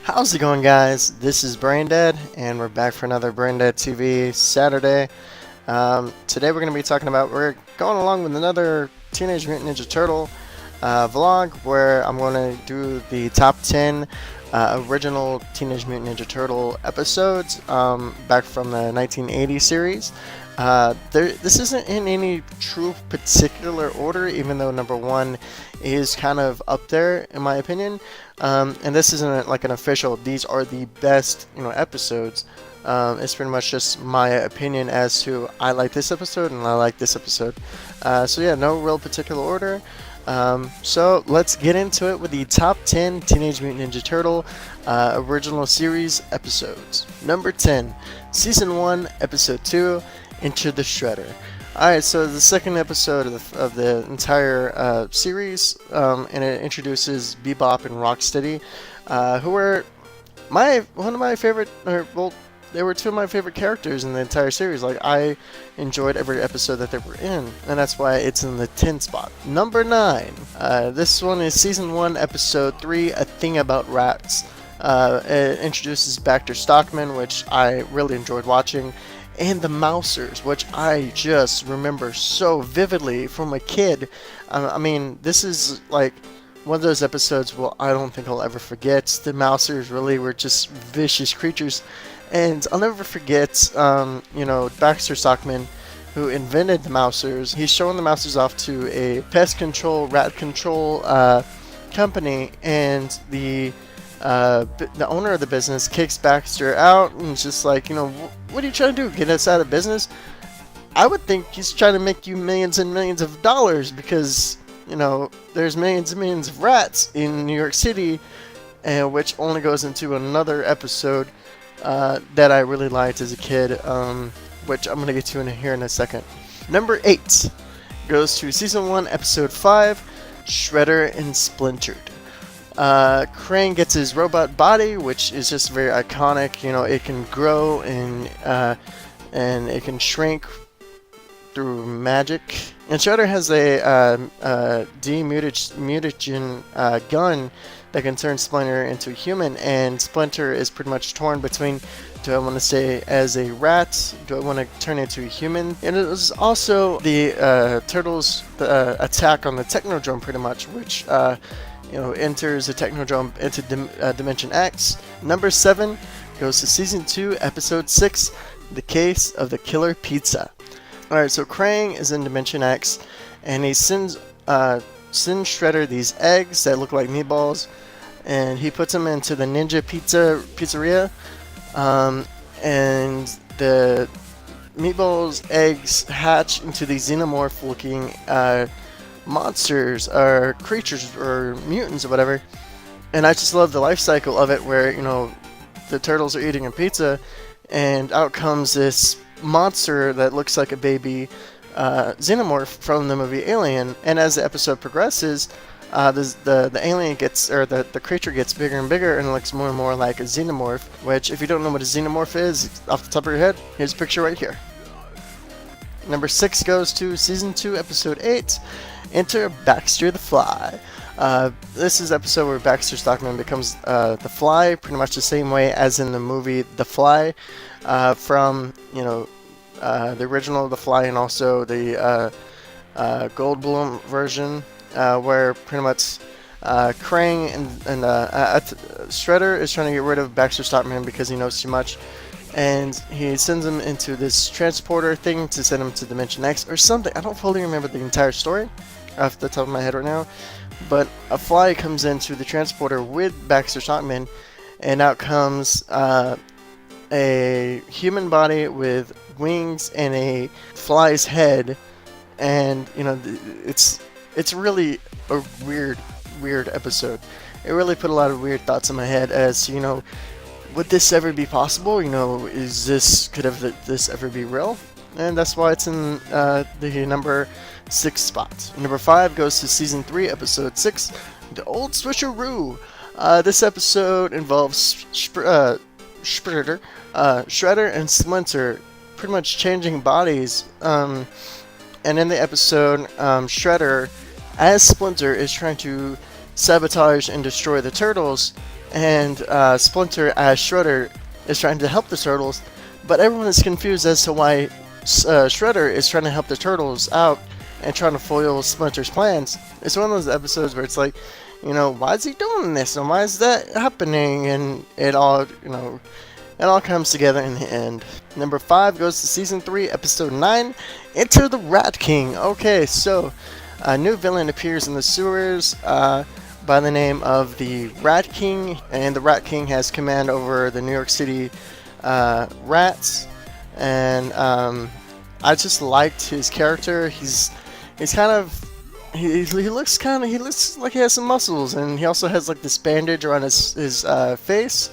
How's it going, guys? This is Braindead, and we're back for another Braindead TV Saturday. Today we're going to be talking about, we're going along with another Teenage Mutant Ninja Turtle vlog, where I'm going to do the top 10 original Teenage Mutant Ninja Turtle episodes back from the 1980 series. This isn't in any true particular order, even though number one is kind of up there in my opinion. And this isn't like an official. These are the best, episodes. It's pretty much just my opinion as to I like this episode and I like this episode. So yeah, no real particular order. So let's get into it with the top 10 Teenage Mutant Ninja Turtle original series episodes. Number 10, Season 1, Episode 2, Into the Shredder. Alright, so the second episode of the entire series, and it introduces Bebop and Rocksteady, who were one of my favorite, they were two of my favorite characters in the entire series. Like, I enjoyed every episode that they were in, and that's why it's in the 10 spot. Number 9, this one is Season 1, Episode 3, A Thing About Rats. It introduces Baxter Stockman, which I really enjoyed watching, and the Mousers, which I just remember so vividly from a kid. I mean, this is like one of those episodes I don't think I'll ever forget. The Mousers really were just vicious creatures, and I'll never forget, Baxter Stockman, who invented the Mousers. He's showing the Mousers off to a pest control, rat control company, and the owner of the business kicks Baxter out and is just like, what are you trying to do? Get us out of business? I would think he's trying to make you millions and millions of dollars because, there's millions and millions of rats in New York City, which only goes into another episode that I really liked as a kid, which I'm going to get to here in a second. Number 8 goes to Season 1, Episode 5, Shredder and Splintered. Krang gets his robot body, which is just very iconic. It can grow and it can shrink through magic. And Shredder has a demutagen gun that can turn Splinter into a human, and Splinter is pretty much torn between, do I want to say as a rat? Do I want to turn into a human? And it was also the Turtles' attack on the Technodrome, pretty much, which enters the Technodrome into Dimension X. Number 7 goes to Season 2, Episode 6, The Case of the Killer Pizza. Alright, so Krang is in Dimension X, and he sends Shredder these eggs that look like meatballs, and he puts them into the Ninja Pizzeria, and the meatballs eggs hatch into these xenomorph looking monsters or creatures or mutants or whatever. And I just love the life cycle of it, where the turtles are eating a pizza and out comes this monster that looks like a baby xenomorph from the movie Alien. And as the episode progresses, the alien gets, or the creature gets bigger and bigger and looks more and more like a xenomorph, which, if you don't know what a xenomorph is off the top of your head, here's a picture right here. Number 6 goes to Season 2, Episode 8, Enter Baxter the Fly. This is the episode where Baxter Stockman becomes the Fly, pretty much the same way as in the movie The Fly, from the original The Fly, and also the Goldblum version, where pretty much Krang and Shredder is trying to get rid of Baxter Stockman because he knows too much. And he sends him into this transporter thing to send him to Dimension X or something. I don't fully remember the entire story off the top of my head right now. But a fly comes into the transporter with Baxter Stockman, and out comes a human body with wings and a fly's head. And, it's really a weird episode. It really put a lot of weird thoughts in my head as, would this ever be possible? Could this ever be real? And that's why it's in the number 6 spot. Number 5 goes to Season 3, Episode 6, The Old Switcheroo. This episode involves Shredder and Splinter pretty much changing bodies. And in the episode, Shredder, as Splinter, is trying to sabotage and destroy the Turtles, and Splinter as Shredder is trying to help the turtles, but everyone is confused as to why Shredder is trying to help the turtles out and trying to foil Splinter's plans. It's one of those episodes where it's like, why is he doing this and why is that happening? And it all, it all comes together in the end. Number 5 goes to Season 3, Episode 9, Enter the Rat King. Okay, so a new villain appears in the sewers by the name of the Rat King, and the Rat King has command over the New York City rats. And I just liked his character. He's kind of he looks like he has some muscles, and he also has like this bandage around his face,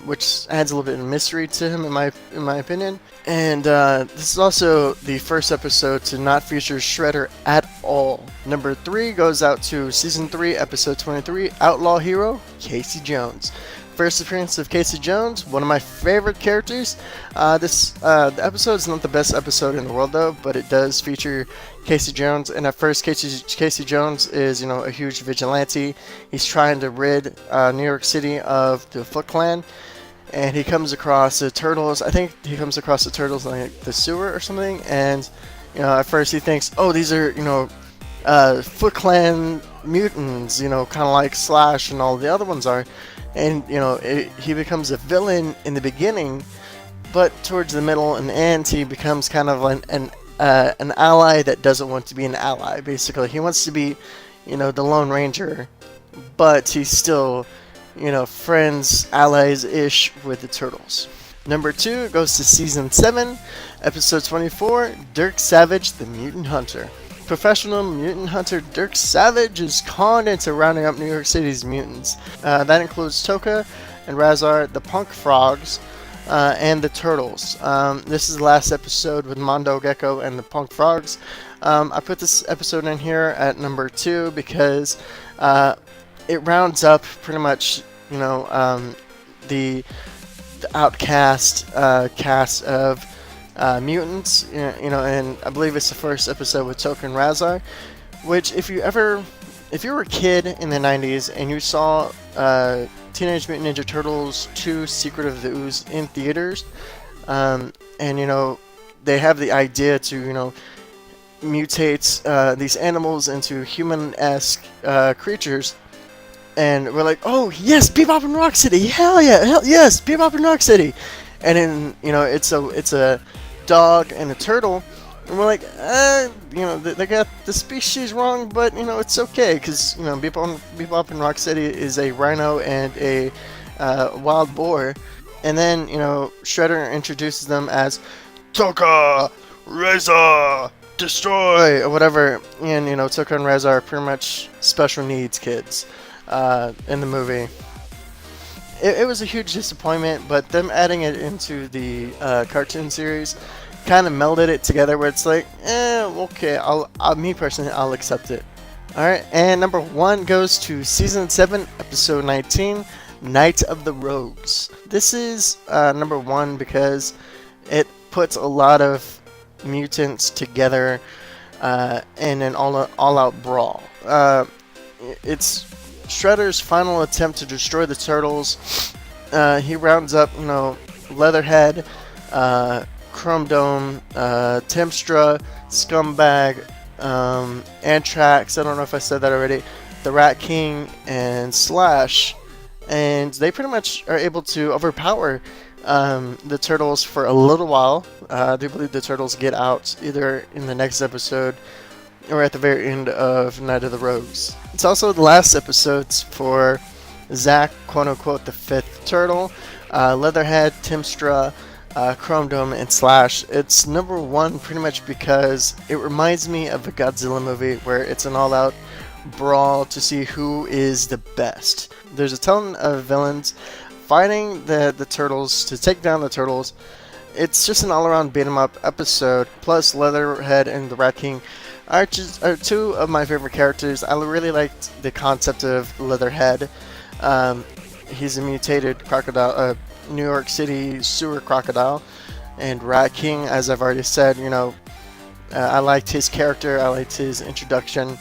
which adds a little bit of mystery to him in my opinion. And this is also the first episode to not feature Shredder at all. Number 3 goes out to Season 3, Episode 23, Outlaw Hero, Casey Jones. First appearance of Casey Jones, one of my favorite characters. The episode is not the best episode in the world though, but it does feature Casey Jones. And at first, Casey Jones is a huge vigilante. He's trying to rid New York City of the Foot Clan, and he comes across the turtles. I think he comes across the turtles in like the sewer or something. And at first he thinks, oh, these are Foot Clan mutants, kind of like Slash and all the other ones are. And he becomes a villain in the beginning, but towards the middle and end, he becomes kind of an ally that doesn't want to be an ally. Basically, he wants to be, the Lone Ranger, but he's still, friends, allies-ish with the turtles. Number 2 goes to Season 7, Episode 24, Dirk Savage, the Mutant Hunter. Professional mutant hunter Dirk Savage is conned into rounding up New York City's mutants. That includes Toka and Razar, the Punk Frogs, and the Turtles. This is the last episode with Mondo Gecko and the Punk Frogs. I put this episode in here at number 2 because it rounds up pretty much, the outcast cast of mutants, and I believe it's the first episode with Toka and Razar, which if you were a kid in the 90s and you saw Teenage Mutant Ninja Turtles 2 Secret of the Ooze in theaters, and they have the idea to mutate these animals into human-esque creatures, and we're like, oh yes, Bebop and Rocksteady, hell yes, Bebop and Rocksteady. And then it's a dog and a turtle, and we're like, they got the species wrong, but it's okay because Bebop and Rocksteady is a rhino and a wild boar, and then Shredder introduces them as Toka, Razor, Destroy, or whatever, and Toka and Razor are pretty much special needs kids in the movie. It was a huge disappointment, but them adding it into the cartoon series kind of melded it together where it's like, okay, me personally, I'll accept it. Alright, and number 1 goes to Season 7, Episode 19, Night of the Rogues. This is number 1 because it puts a lot of mutants together in an all-out brawl. It's Shredder's final attempt to destroy the turtles. He rounds up, Leatherhead, Chrome Dome, Timstra, Scumbag, Anthrax, I don't know if I said that already, the Rat King, and Slash. And they pretty much are able to overpower the turtles for a little while. I do believe the turtles get out either in the next episode or at the very end of Night of the Rogues. It's also the last episodes for Zack, quote-unquote, the 5th turtle, Leatherhead, Timstra, Chrome Dome, and Slash. It's number 1 pretty much because it reminds me of a Godzilla movie where it's an all-out brawl to see who is the best. There's a ton of villains fighting the turtles to take down the turtles. It's just an all-around beat-em-up episode, plus Leatherhead and the Rat King are 2 of my favorite characters. I really liked the concept of Leatherhead. He's a mutated crocodile, New York City sewer crocodile, and Rat King, as I've already said, I liked his character, I liked his introduction.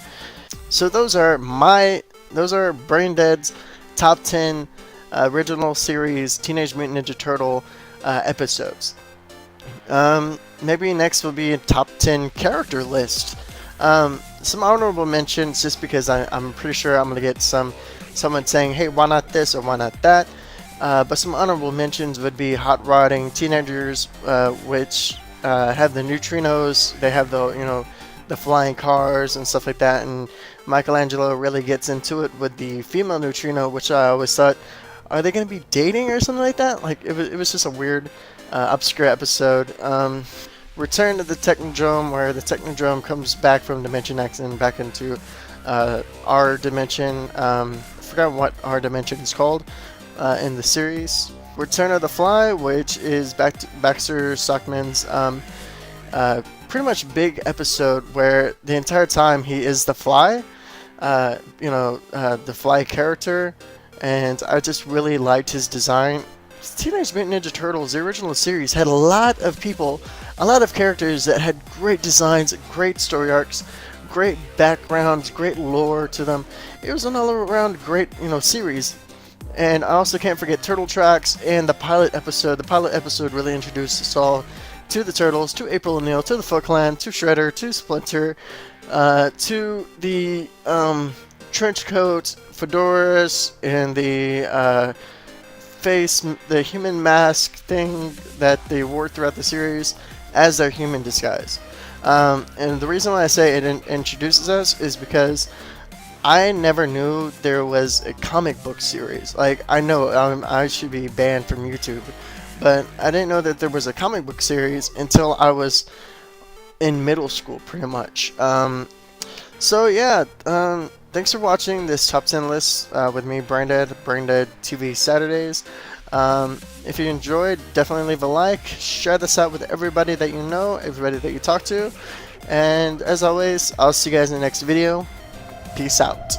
So those are Braindead's top 10 original series Teenage Mutant Ninja Turtle episodes. Maybe next will be a top 10 character list. Some honorable mentions, just because I'm pretty sure I'm going to get someone saying, hey, why not this or why not that? But some honorable mentions would be hot rodding teenagers, which have the neutrinos. They have the flying cars and stuff like that. And Michelangelo really gets into it with the female neutrino, which I always thought, are they going to be dating or something like that? Like it was just a weird, obscure episode. Return to the Technodrome, where the Technodrome comes back from Dimension X and back into our dimension. I forgot what our dimension is called in the series. Return of the Fly, which is Baxter Stockman's pretty much big episode where the entire time he is the Fly, the Fly character, and I just really liked his design. Teenage Mutant Ninja Turtles, the original series, had a lot of characters that had great designs, great story arcs, great backgrounds, great lore to them. It was an all-around great, series. And I also can't forget Turtle Tracks and the pilot episode. The pilot episode really introduced us all to the Turtles, to April O'Neil, to the Foot Clan, to Shredder, to Splinter, to the trench coat, fedoras, and the the human mask thing that they wore throughout the series as their human disguise. And the reason why I say it introduces us is because I never knew there was a comic book series. Like, I know I should be banned from YouTube, but I didn't know that there was a comic book series until I was in middle school, pretty much. So yeah, thanks for watching this top 10 list with me, Braindead TV Saturdays. If you enjoyed, definitely leave a like, share this out with everybody that you know, everybody that you talk to, and as always, I'll see you guys in the next video. Peace out.